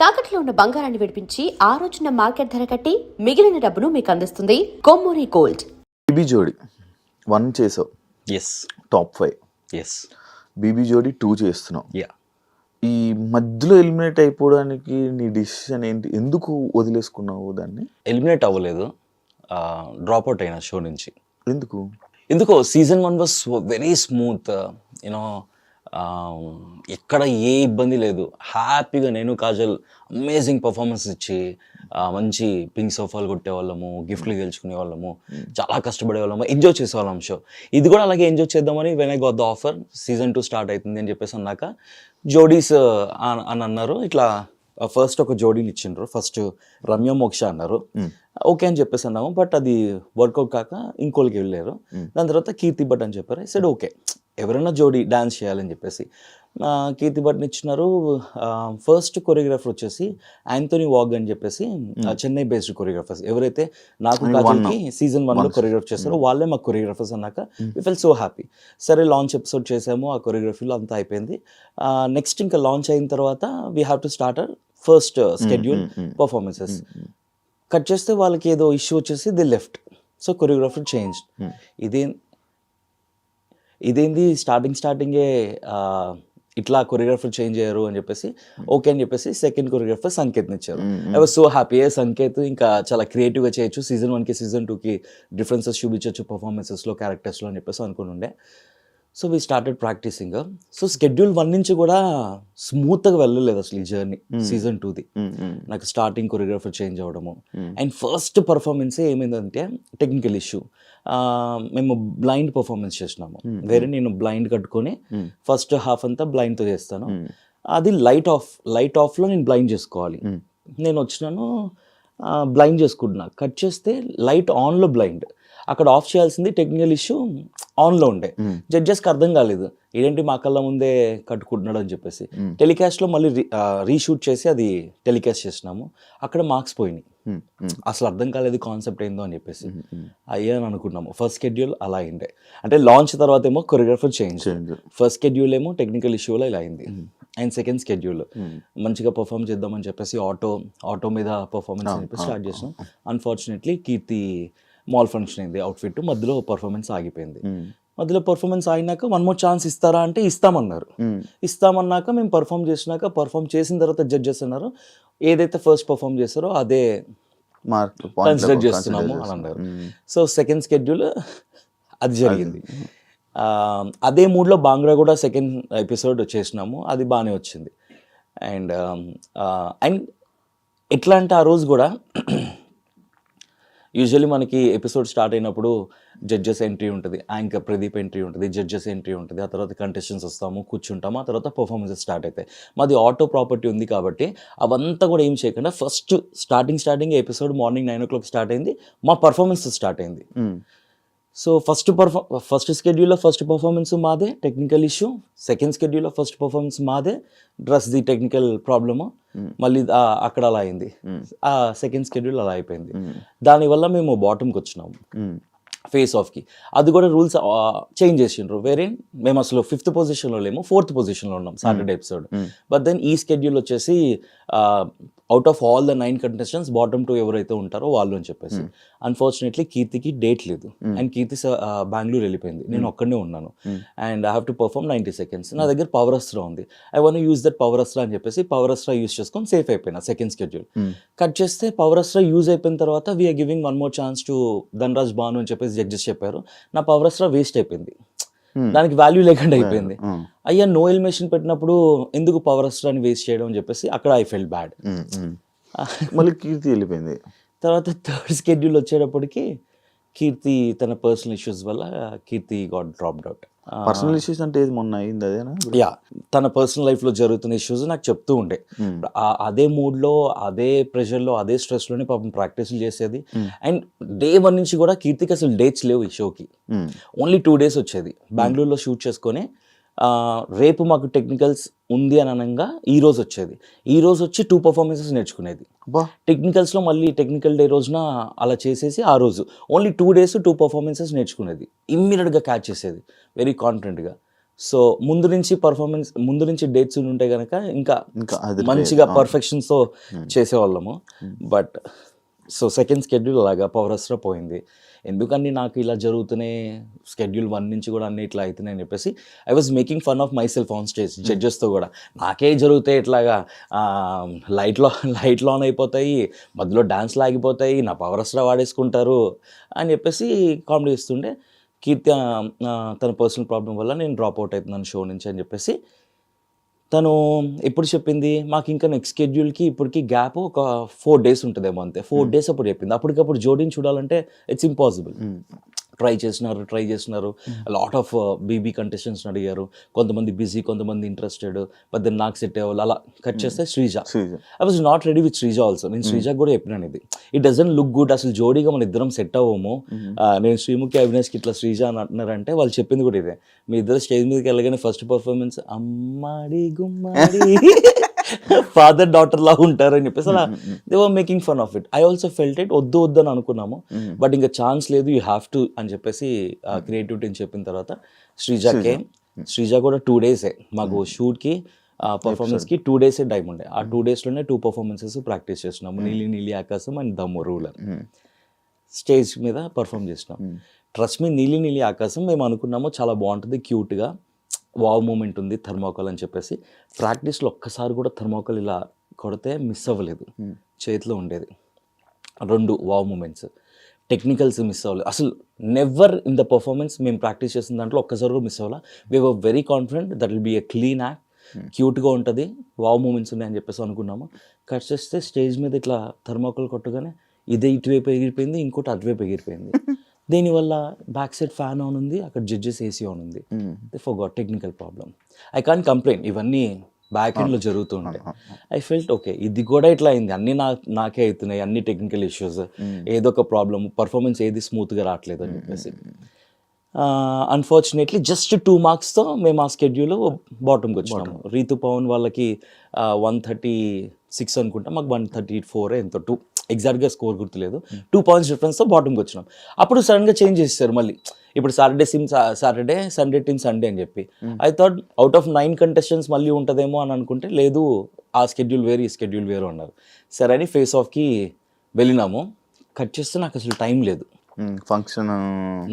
తాకట్లో ఉన్న బంగారాన్ని విడిపించి ఆ రోజున మార్కెట్ ధర కట్టి మిగిలిన డబ్బును మీకు అందిస్తుంది కొమ్మూరి గోల్డ్. బీబీ జోడి 1 చేసావు, ఎస్ టాప్ 5. ఎస్ బీబీ జోడి 2 చేస్తున్నావు. యా ఈ మధ్యలో ఎలిమినేట్ అయిపోవడానికి నీ డిసిషన్ ఏంటి? ఎందుకు వదిలేసుకున్నావు దాన్ని? ఎలిమినేట్ అవ్వలేదు, డ్రాప్ అవుట్ అయిన షో నుంచి. ఎందుకు season 1 was very smooth, you know, ఎక్కడ ఏ ఇబ్బంది లేదు. హ్యాపీగా నేను కాజల్ అమేజింగ్ పర్ఫార్మెన్స్ ఇచ్చి మంచి పింక్ సోఫాలు కొట్టేవాళ్ళము, గిఫ్ట్లు గెలుచుకునే వాళ్ళము, చాలా కష్టపడే వాళ్ళము, ఎంజాయ్ చేసేవాళ్ళం షో. ఇది కూడా అలాగే ఎంజాయ్ చేద్దామని when I got the offer season 2 start అవుతుంది అని చెప్పేసి అన్నాక జోడీస్ అని అన్నారు. ఇట్లా ఫస్ట్ ఒక జోడీని ఇచ్చిండ్రు, ఫస్ట్ రమ్య మోక్ష అన్నారు. ఓకే అని చెప్పేసి అన్నాము, బట్ అది వర్కౌట్ కాక ఇంకోళ్ళకి వెళ్ళారు. దాని తర్వాత కీర్తి భట్ అని చెప్పారు. సైడ్ ఓకే, ఎవరైనా జోడీ డాన్స్ చేయాలని చెప్పేసి కీర్తి భట్ని ఇచ్చినారు. ఫస్ట్ కొరియోగ్రాఫర్ వచ్చేసి యాంథోనీ వాగ్ అని చెప్పేసి చెన్నై బేస్డ్ కొరియోగ్రాఫర్స్, ఎవరైతే నాకు కాజల్కి సీజన్ 1లో కొరియోగ్రాఫ్ చేస్తారో వాళ్ళే మాకు కొరియోగ్రాఫర్స్ అన్నాక వి ఫెల్ సో హ్యాపీ. సరే లాంచ్ ఎపిసోడ్ చేసాము, ఆ కొరియోగ్రఫీలో అంతా అయిపోయింది. నెక్స్ట్ ఇంకా లాంచ్ అయిన తర్వాత we have to start our first schedule performances. Cut చేస్తే వాళ్ళకి ఏదో ఇష్యూ వచ్చేసి the left, so choreographer change. ఇదేంది స్టార్టింగే ఇట్లా కొరియోగ్రాఫర్ చేంజ్ అయ్యారు అని చెప్పేసి ఓకే అని చెప్పేసి సెకండ్ కొరియోగ్రాఫర్ సంకేత్ని ఇచ్చారు. I was so happy. Sanket ఇంకా చాలా క్రియేటివ్గా చేయొచ్చు, సీజన్ 1కి సీజన్ 2కి డిఫరెన్సెస్ చూపించవచ్చు పర్ఫార్మెన్సెస్లో, క్యారెక్టర్స్లో అని చెప్పేసి అనుకుని ఉండే. So we started practicing. So schedule 1 నుంచి కూడా స్మూత్గా వెళ్ళలేదు అసలు ఈ జర్నీ. సీజన్ 2ది నాకు స్టార్టింగ్ కొరియోగ్రాఫర్ చేంజ్ అవ్వడము అండ్ ఫస్ట్ పర్ఫార్మెన్సే ఏమైందంటే టెక్నికల్ ఇష్యూ. మేము బ్లైండ్ పర్ఫార్మెన్స్ చేసినాము, వేరే నేను బ్లైండ్ కట్టుకొని ఫస్ట్ హాఫ్ అంతా బ్లైండ్తో చేస్తాను. అది లైట్ ఆఫ్లో నేను బ్లైండ్ చేసుకోవాలి. నేను వచ్చినాను బ్లైండ్ చేసుకుంటున్నా, కట్ చేస్తే లైట్ ఆన్లో బ్లైండ్, అక్కడ ఆఫ్ చేయాల్సింది టెక్నికల్ ఇష్యూ ఆన్లో ఉండే. జడ్జెస్కి అర్థం కాలేదు ఏంటి మా కళ్ళ ముందే కట్టుకుంటున్నాడు అని చెప్పేసి. టెలికాస్ట్లో మళ్ళీ రీషూట్ చేసి అది టెలికాస్ట్ చేసినాము, అక్కడ మార్క్స్ పోయినాయి. అసలు అర్థం కాలేదు కాన్సెప్ట్ ఏందో అని చెప్పేసి అయ్యని అనుకున్నాము. ఫస్ట్ షెడ్యూల్ అలా అయిండే, అంటే లాంచ్ తర్వాత ఏమో కొరియోగ్రాఫర్ చేంజ్, ఫస్ట్ షెడ్యూల్ ఏమో టెక్నికల్ ఇష్యూలో ఇలా అయింది. అండ్ సెకండ్ షెడ్యూల్ మంచిగా పర్ఫామ్ చేద్దామని చెప్పేసి ఆటో మీద పర్ఫార్మెన్స్ అని చెప్పేసి స్టార్ట్ చేసినాం. అన్ఫార్చునేట్లీ కీర్తి మాల్ ఫంక్షన్ అయింది, అవుట్ఫిట్ మధ్యలో పర్ఫార్మెన్స్ ఆగిపోయింది. మధ్యలో పర్ఫార్మెన్స్ అయినాక 1 more ఛాన్స్ ఇస్తారా అంటే ఇస్తామన్నారు. ఇస్తామన్నాక మేము పర్ఫామ్ చేసిన తర్వాత జడ్జెస్ అన్నారు ఏదైతే ఫస్ట్ పర్ఫామ్ చేస్తారో అదే కన్సిడర్ చేస్తున్నాము అని అన్నారు. సో సెకండ్ షెడ్యూల్ అది జరిగింది. అదే మూడ్లో బాంగ్రా కూడా సెకండ్ ఎపిసోడ్ చేసినాము, అది బాగానే వచ్చింది. అండ్ ఎట్లా అంటే ఆ రోజు కూడా యూజువల్లీ మనకి ఎపిసోడ్ స్టార్ట్ అయినప్పుడు జడ్జెస్ ఎంట్రీ ఉంటుంది, యాంకర్ ప్రదీప్ ఎంట్రీ ఉంటుంది, జడ్జెస్ ఎంట్రీ ఉంటుంది, ఆ తర్వాత కంటెస్టెంట్స్ వస్తాము, కూర్చుంటాము, ఆ తర్వాత పర్ఫార్మెన్సెస్ స్టార్ట్ అవుతాయి. మాది ఆటో ప్రాపర్టీ ఉంది కాబట్టి అవంతా కూడా ఏం చేయకుండా first starting episode morning 9 o'clock start అయింది, మా పర్ఫార్మెన్స్ స్టార్ట్ అయింది. సో ఫస్ట్ షెడ్యూల్లో ఫస్ట్ పర్ఫార్మెన్స్ మాదే, టెక్నికల్ ఇష్యూ. సెకండ్ షెడ్యూల్లో ఫస్ట్ పర్ఫార్మెన్స్ మాదే, ది టెక్నికల్ ప్రాబ్లము. మళ్ళీ అక్కడ అలా అయింది. ఆ సెకండ్ షెడ్యూల్ అలా అయిపోయింది. దానివల్ల మేము బాటమ్కి వచ్చినాము ఫేస్ ఆఫ్కి. అది కూడా రూల్స్ చేంజ్ చేసిండ్రు. వేరే మేము అసలు 5th పొజిషన్లో లేము, 4th పొజిషన్లో ఉన్నాం సాటర్డే ఎపిసోడ్. బట్ దెన్ ఈ షెడ్యూల్ వచ్చేసి out of all the 9 contestants bottom 2 ఎవరైతే ఉంటారో వాళ్ళు అని చెప్పేసి. అన్ఫార్చునేట్లీ కీర్తికి డేట్ లేదు అండ్ కీర్తి బెంగళూరు వెళ్ళిపోయింది, నేను ఒక్కడనే ఉన్నాను. And I have to perform 90 seconds. నా దగ్గర పవర్ అస్త్రా ఉంది, I want use that power Astra అని చెప్పేసి పవర్ అస్త్రా యూజ్ చేసుకొని సేఫ్ అయిపోయినా. సెకండ్ షెడ్యూల్ కట్ చేస్తే పవర్ అస్త్రా యూజ్ అయిపోయిన తర్వాత we are giving 1 more chance to Dhanraj Bhanu అని చెప్పేసి జడ్జెస్ చెప్పారు. నా పవర్ అస్త్రా వేస్ట్ అయిపోయింది, దానికి వాల్యూ లేకుండా అయిపోయింది. అయ్యా నో ఎలిమినేషన్ పెట్టినప్పుడు ఎందుకు పవర్ అస్త్రాన్ని వేస్ట్ చేయడం అని చెప్పేసి అక్కడ ఐ ఫెల్ట్ బ్యాడ్. మళ్ళీ కీర్తి వెళ్ళిపోయింది. తర్వాత థర్డ్ షెడ్యూల్ వచ్చేటప్పటికి కీర్తి తన పర్సనల్ ఇష్యూస్ వల్ల Keerthi got dropped out. Personal issues అంటే ఏది మొన్న అయింది అదేనా? యా, తన పర్సనల్ లైఫ్లో జరుగుతున్న ఇష్యూస్ నాకు చెప్తూ ఉండే. అదే మూడ్లో, అదే ప్రెషర్లో, అదే స్ట్రెస్లోనే పాపం ప్రాక్టీసులు చేసేది. అండ్ డే 1 నుంచి కూడా కీర్తికి అసలు డేట్స్ లేవు ఈ షోకి, ఓన్లీ 2 days వచ్చేది. బెంగళూరులో షూట్ చేసుకొని రేపు మాకు టెక్నికల్స్ ఉంది అని అనగా ఈ రోజు వచ్చేది, ఈ రోజు వచ్చి 2 performances నేర్చుకునేది. టెక్నికల్స్లో మళ్ళీ టెక్నికల్ డే రోజున అలా చేసేసి ఆ రోజు ఓన్లీ 2 days 2 performances నేర్చుకునేది. ఇమ్మీడియట్గా క్యాచ్ చేసేది వెరీ కాన్ఫిడెంట్గా. సో ముందు నుంచి డేట్స్ ఉంటే కనుక ఇంకా ఇంకా అది మంచిగా పర్ఫెక్షన్స్తో చేసేవాళ్ళము. బట్ సో సెకండ్ స్కెడ్యూల్ అలాగా పవరస్లో పోయింది. ఎందుకని నాకు ఇలా జరుగుతున్నాయి, స్కెడ్యూల్ 1 నుంచి కూడా అన్ని ఇట్లా అవుతున్నాయి అని చెప్పేసి I was making fun of myself on stage జడ్జెస్తో కూడా. నాకే జరుగుతాయి ఇట్లాగా, లైట్లు ఆన్ అయిపోతాయి, మధ్యలో డ్యాన్స్ లాగిపోతాయి, నా పవరస్లో వాడేసుకుంటారు అని చెప్పేసి కామెడీ ఇస్తుండే. కీర్తి తన పర్సనల్ ప్రాబ్లం వల్ల నేను డ్రాప్ అవుట్ అవుతున్నాను షో నుంచి అని చెప్పేసి తను ఎప్పుడు చెప్పింది, మాకు ఇంకా నెక్స్ట్ స్కెడ్యూల్కి ఇప్పటికి గ్యాప్ ఒక 4 days ఉంటుందేమో అంతే. 4 days అప్పుడు చెప్పింది. అప్పటికప్పుడు జోడీని చూడాలంటే ఇట్స్ ఇంపాసిబుల్. ట్రై చేసినారు లాట్ ఆఫ్ బీబీ కంటెస్టెంట్స్ని అడిగారు. కొంతమంది బిజీ, కొంతమంది ఇంట్రెస్టెడ్, బట్ దెన్ నాకు సెట్ అయ్యేవాళ్ళు. అలా కట్ చేస్తే Sreeja. I was not ready with Sreeja also. నేను శ్రీజాకి కూడా చెప్పినాను ఇది, ఇట్ డజంట్ లుక్ గుడ్, అసలు జోడీగా మన ఇద్దరం సెట్ అవ్వము. నేను శ్రీముఖి అవినాష్కి ఇట్లా శ్రీజ అని అంటున్నారంటే వాళ్ళు చెప్పింది కూడా ఇదే, మీ ఇద్దరు స్టేజ్ మీదకి వెళ్ళగానే ఫస్ట్ పర్ఫార్మెన్స్ అమ్మాడి గుమ్మాడి ఫాదర్ డాటర్ లా ఉంటారు అని చెప్పేసి అలా they were making fun of it. I also felt it, వద్దు అని అనుకున్నాము. బట్ ఇంకా ఛాన్స్ లేదు, యూ హ్యావ్ టు అని చెప్పేసి క్రియేటివిటీ అని చెప్పిన తర్వాత శ్రీజ కూడా 2 days మాకు షూట్కి పర్ఫార్మెన్స్కి 2 days టైం ఉండే. ఆ 2 daysలోనే 2 performances ప్రాక్టీస్ చేస్తున్నాము. నీలి ఆకాశం అండ్ దమ్ము రూలర్ స్టేజ్ మీద పర్ఫామ్ చేసినాం. ట్రస్ట్ మీ, నీలి ఆకాశం మేము అనుకున్నాము చాలా బాగుంటుంది, క్యూట్గా వావ్ మూమెంట్ ఉంది, థర్మాకోల్ అని చెప్పేసి. ప్రాక్టీస్లో ఒక్కసారి కూడా థర్మాకోల్ ఇలా కొడితే మిస్ అవ్వలేదు, చేతిలో ఉండేది. 2 వావ్ మూమెంట్స్, టెక్నికల్స్ మిస్ అవ్వలేదు అసలు. నెవర్ ఇన్ ద పర్ఫార్మెన్స్ మేము ప్రాక్టీస్ చేసిన దాంట్లో ఒక్కసారి కూడా మిస్ అవ్వాల. We were very confident that will be a clean act, క్యూట్గా ఉంటుంది, వావ్ మూమెంట్స్ ఉన్నాయని చెప్పేసి అనుకున్నాము. కట్ చేస్తే స్టేజ్ మీద ఇట్లా థర్మాకోల్ కొట్టగానే ఇదే ఇటువైపు ఎగిరిపోయింది, ఇంకోటి అటువైపు ఎగిరిపోయింది. దీనివల్ల బ్యాక్ సైడ్ ఫ్యాన్ ఆన్ ఉంది, అక్కడ జడ్జెస్ ఏసీ ఆన్ ఉంది. They forgot technical problem. I can't complaint, ఇవన్నీ బ్యాక్ ఎండ్లో జరుగుతుండే. ఐ ఫెల్ట్ ఓకే, ఇది కూడా ఇట్లా అయింది, అన్నీ నాకే అవుతున్నాయి, అన్ని టెక్నికల్ ఇష్యూస్, ఏదో ఒక ప్రాబ్లమ్, పర్ఫార్మెన్స్ ఏది స్మూత్గా రావట్లేదు అని చెప్పేసి. అన్ఫార్చునేట్లీ జస్ట్ 2 marksతో మేము ఆ స్కెడ్యూల్ బాటమ్కి వచ్చినాము. రీతు పవన్ వాళ్ళకి 136 అనుకుంటా, మాకు 134 ఎంతో 2 ఎగ్జాక్ట్గా స్కోర్ గుర్తులేదు. 2 points డిఫరెన్స్తో బాటమ్కి వచ్చినాం. అప్పుడు సడన్గా చేంజ్ చేస్తారు మళ్ళీ. ఇప్పుడు సాటర్డే సండే టీమ్ సండే అని చెప్పి I thought out of 9 contestants మళ్ళీ ఉంటుందేమో అని అనుకుంటే లేదు, ఆ స్కెడ్యూల్ వేరు, ఈ స్కెడ్యూల్ వేరు అన్నారు. సరే అని ఫేస్ ఆఫ్కి వెళ్ళినాము. కట్ చేస్తే నాకు అసలు టైం లేదు. ఫంక్షన్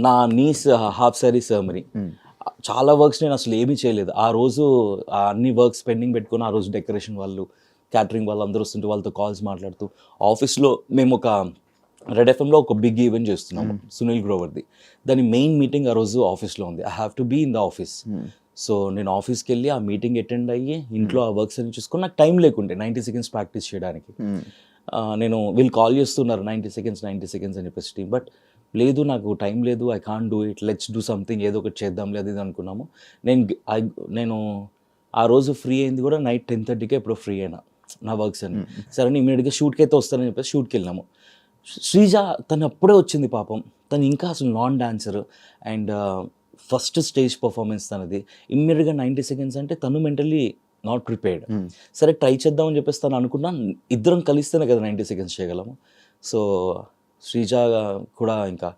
నా నీస్ హాఫ్ సారీ సెరమనీ, చాలా వర్క్స్ నేను అసలు ఏమీ చేయలేదు ఆ రోజు. అన్ని వర్క్స్ పెండింగ్ పెట్టుకుని ఆ రోజు డెకరేషన్ వాళ్ళు, క్యాటరింగ్ వాళ్ళు అందరూ వస్తుంటే వాళ్ళతో కాల్స్ మాట్లాడుతూ, ఆఫీస్లో మేము ఒక రెడ్ ఎఫ్ఎంలో ఒక బిగ్ ఈవెంట్ చేస్తున్నాము సునీల్ గ్రోవర్ది. దాని మెయిన్ మీటింగ్ ఆ రోజు ఆఫీస్లో ఉంది. I have to be in the office. So నేను ఆఫీస్కి వెళ్ళి ఆ మీటింగ్ అటెండ్ అయ్యి ఇంట్లో ఆ వర్క్స్ అని చూసుకొని నాకు టైం లేకుండే 90 seconds ప్రాక్టీస్ చేయడానికి. నేను వీళ్ళు కాల్ చేస్తున్నారు 90 seconds అని చెప్పేసి టీమ్, బట్ లేదు నాకు టైం లేదు, I can't do it, let's do something, ఏదో ఒకటి చేద్దాం లేదు ఇది అనుకున్నాము. నేను ఆ రోజు ఫ్రీ అయింది కూడా నైట్ 10:30కే ఎప్పుడో ఫ్రీ అయినా నా వర్క్స్ అని. సరే ఇమీడియట్గా షూట్కి అయితే వస్తానని చెప్పేసి షూట్కి వెళ్ళినాము. శ్రీజ తను అప్పుడే వచ్చింది పాపం, తను ఇంకా అసలు non dancer and first stage performance తనది. ఇమ్మీడియట్గా 90 seconds అంటే తను మెంటల్లీ నాట్ ప్రిపేర్డ్. సరే ట్రై చేద్దామని చెప్పేసి తను అనుకున్నా, ఇద్దరం కలిస్తేనే కదా 90 seconds చేయగలము. సో శ్రీజ కూడా ఇంకా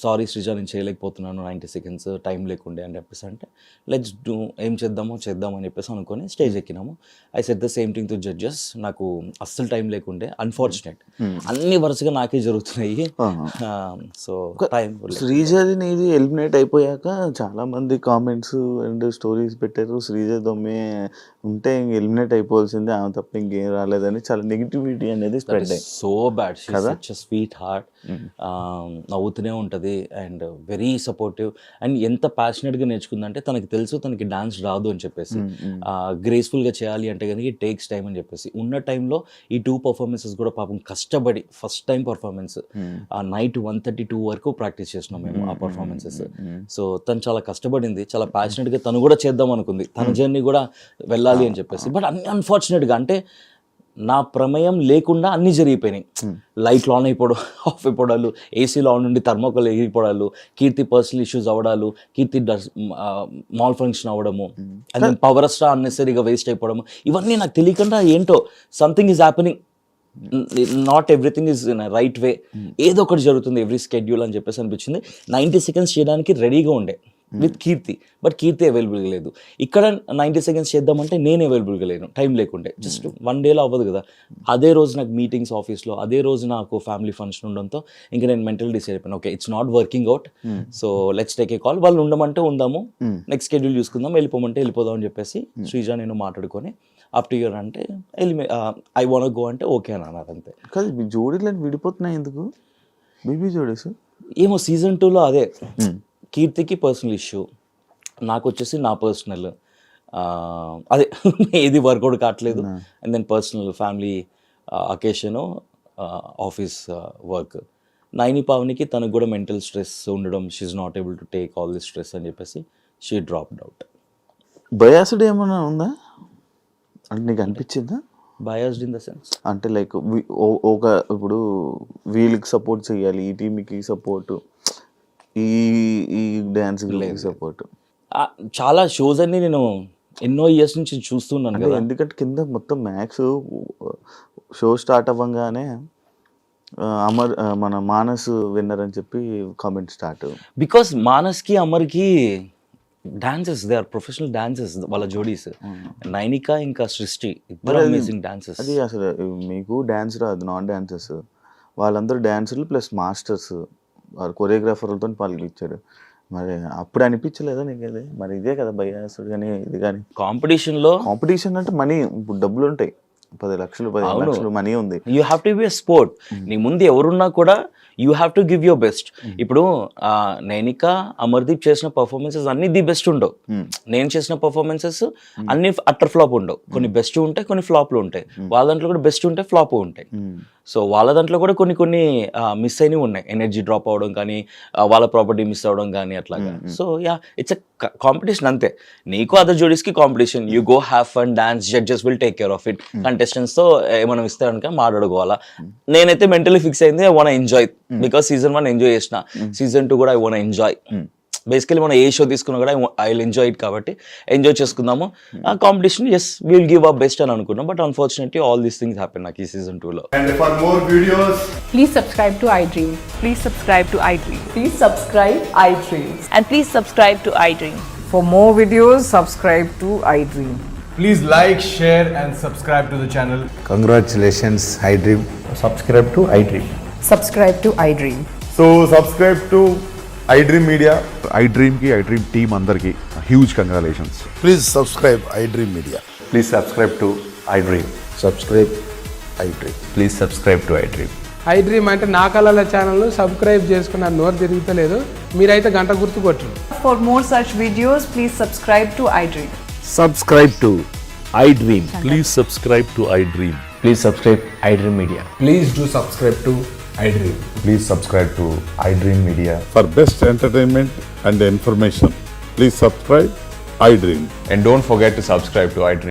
సారీ శ్రీజ నేను చేయలేకపోతున్నాను 90 seconds టైం లేకుండే అని చెప్పేసి అంటే లెట్స్ డూ, ఏం చేద్దామో చేద్దాం అని చెప్పేసి అనుకొని స్టేజ్ ఎక్కినాము. I set the same thing to judges, నాకు అస్సలు టైం లేకుండే, అన్ఫార్చునేట్ అన్ని వరుసగా నాకే జరుగుతున్నాయి. సో టైం శ్రీజది నీది ఎలిమినేట్ అయిపోయాక చాలా మంది కామెంట్స్ అండ్ స్టోరీస్ పెట్టారు, శ్రీజ దొమ్మే ఉంటే ఎలిమినేట్ అయిపోవాల్సిందే, ఆమె తప్ప ఇంకేం రాలేదని చాలా నెగిటివిటీ అనేది స్ప్రెడ్ అయ్యింది. So bad, she is such a sweet heart, నవ్వుతూనే ఉంటుంది అండ్ వెరీ సపోర్టివ్. అండ్ ఎంత ప్యాషనెట్గా నేర్చుకుందంటే తనకి తెలుసు తనకి డాన్స్ రాదు అని చెప్పేసి, గ్రేస్ఫుల్గా చేయాలి అంటే కనుక ఇట్ టేక్స్ టైం అని చెప్పేసి ఉన్న టైంలో ఈ 2 performances కూడా పాపం కష్టపడి ఫస్ట్ టైం పర్ఫార్మెన్స్ నైట్ 1:32 వరకు ప్రాక్టీస్ చేసినాం మేము ఆ పర్ఫార్మెన్సెస్. సో తను చాలా కష్టపడింది, చాలా ప్యాషనెట్గా తను కూడా చేద్దాం అనుకుంది, తన జర్నీ కూడా వెళ్ళాలి అని చెప్పేసి. బట్ అన్ఫార్చునేట్గా అంటే నా ప్రమేయం లేకుండా అన్నీ జరిగిపోయినాయి. లైట్లు ఆన్ అయిపోవడం, ఆఫ్ అయిపోవడాలు, ఏసీలో ఆన్ నుండి థర్మోకోల్ ఎగిరిపోవడాలు, కీర్తి పర్సనల్ ఇష్యూస్ అవ్వడాలు, కీర్తి మాల్ ఫంక్షన్ అవ్వడము, అండ్ దెన్ పవర్ స్టార్ అన్నెసరీగా వేస్ట్ అయిపోవడము, ఇవన్నీ నాకు తెలియకుండా ఏంటో something is happening, not everything is in right way, ఏదో ఒకటి జరుగుతుంది ఎవ్రీ స్కెడ్యూల్ అని చెప్పేసి అనిపించింది. 90 seconds చేయడానికి రెడీగా ఉండే, విత్ కీర్తి, బట్ కీర్తి అవైలబుల్గా లేదు. ఇక్కడ 90 seconds చేద్దామంటే నేను అవైలబుల్గా లేను, టైం లేకుంటే. జస్ట్ 1 dayలో అవ్వదు కదా. అదే రోజు నాకు మీటింగ్స్ ఆఫీస్లో, అదే రోజు నాకు ఫ్యామిలీ ఫంక్షన్ ఉండడంతో ఇంకా నేను మెంటల్ డిసైడ్ అయిపోయాను, okay it's not working out, so let's take a call. వాళ్ళు ఉండమంటే ఉందాము, నెక్స్ట్ షెడ్యూల్ చూసుకుందాం, వెళ్ళిపోమంటే వెళ్ళిపోదాం అని చెప్పేసి శ్రీజ నేను మాట్లాడుకొని అప్ టు ఇయర్ అంటే ఐ వాంట్ గో అంటే ఓకే అని అన్నారు అంతే. కాదు మీ జోడీలు విడిపోతున్నాయి ఎందుకు, బీబీ జోడీస్? ఏమో సీజన్ 2లో అదే కీర్తికి పర్సనల్ ఇష్యూ, నాకు వచ్చేసి నా పర్సనల్ అదే ఏది వర్కౌట్ కావట్లేదు. And then personal family occasion, office work. Naini పావనికి తనకు కూడా మెంటల్ స్ట్రెస్ ఉండడం, she not able to take all the stress అని చెప్పేసి షీ డ్రాప్డ్ అవుట్. బయాస్డ్ ఏమైనా ఉందా అంటే నీకు అనిపించిందా? బయాస్డ్ ఇన్ ద సెన్స్ అంటే లైక్ ఒక ఇప్పుడు వీళ్ళకి సపోర్ట్ చేయాలి, ఈ టీంకి సపోర్ట్, ఈ ఈ డ్యాన్స్ సపోర్ట్. చాలా షోస్ అన్ని నేను ఎన్నో ఇయర్స్ నుంచి చూస్తున్నాను కదా. ఎందుకంటే కింద మొత్తం మ్యాక్స్ షో స్టార్ట్ అవ్వగానే అమర్ మన మానస్ విన్నర్ అని చెప్పి కామెంట్ స్టార్ట్. బికాస్ మానస్కి అమర్కి dances, they are professional dances వాళ్ళ జోడీస్. నైనిక ఇంకా సృష్టి ఇద్దరు అమేజింగ్ డాన్సెస్. అది అసలు మీకు డ్యాన్స్ రాదు, నాన్ డాన్సర్స్ వాళ్ళందరూ డాన్సర్లు ప్లస్ మాస్టర్స్, వాళ్ళు కొరియోగ్రాఫర్లతో పాల్గొచ్చారు. మరి అప్పుడు అనిపించలేదా నీకు అది? మరి ఇదే కదా బయాసుడు కానీ ఇది కానీ. కాంపిటీషన్లో కాంపిటీషన్ అంటే మనీ, ఇప్పుడు డబ్బులు ఉంటాయి, 10 లక్షలు 15 లక్షలు మనీ ఉంది. You have to be a sport. నీ ముందు ఎవరున్నా కూడా you have to give your best. ఇప్పుడు నైనిక అమర్దీప్ చేసిన పర్ఫార్మెన్సెస్ అన్ని ది బెస్ట్ ఉండవు, నేను చేసిన పర్ఫార్మెన్సెస్ అన్ని అట్టర్ ఫ్లాప్ ఉండవు. కొన్ని బెస్ట్ ఉంటాయి, కొన్ని ఫ్లాప్లు ఉంటాయి. వాళ్ళ దాంట్లో కూడా బెస్ట్ ఉంటాయి, ఫ్లాప్ ఉంటాయి. సో వాళ్ళ దాంట్లో కూడా కొన్ని మిస్ అయినవి ఉన్నాయి, ఎనర్జీ డ్రాప్ అవడం కానీ, వాళ్ళ ప్రాపర్టీ మిస్ అవడం కానీ అట్లాగా. So yeah, it's a competition అంతే. నీకు అదర్ జోడీస్కి competition, you go have fun, dance, judges will take care of it. కంటెస్టెంట్స్తో ఏమైనా ఇస్తారనుక మాట్లాడుకోవాలా. నేనైతే మెంటలీ ఫిక్స్ అయింది, I want enjoy, because season 1 enjoy చేసిన, సీజన్ 2 కూడా ఐ వాంట్ ఎంజాయ్. బేసికలీ మనం ఏ షో తీసుకున్నా కూడా ఐ విల్ ఎంజాయ్ ఇట్, కాబట్టి ఎంజాయ్ చేసుకుందాము. Competition as we will give our best అని అనుకున్నాం, but unfortunately all these things happen నాకు ఈ సీజన్ 2లో. And for more videos, Please subscribe to iDream. Please subscribe to iDream. Please subscribe iDream. And please subscribe to iDream. For more videos, subscribe to iDream. please like, share and subscribe to the channel. Congratulations, iDream. Subscribe to iDream. Subscribe to iDream. So subscribe to iDream Media. iDream ki iDream team అందరికి huge congratulations. Please subscribe iDream Media. Please subscribe to iDream. Subscribe iDream. Please subscribe to iDream. iDream అంటే నా కళల ఛానల్ను subscribe చేసుకున్న నోరు తిరుగుతలేదు, మీరైతే గంట గుర్తు కొట్టండి. For more such videos, please subscribe to iDream. Subscribe to iDream. Please subscribe to iDream. Please subscribe iDream Media. Please do subscribe to iDream. Please subscribe to iDream Media. For best entertainment and information, please subscribe iDream. And don't forget to subscribe to iDream.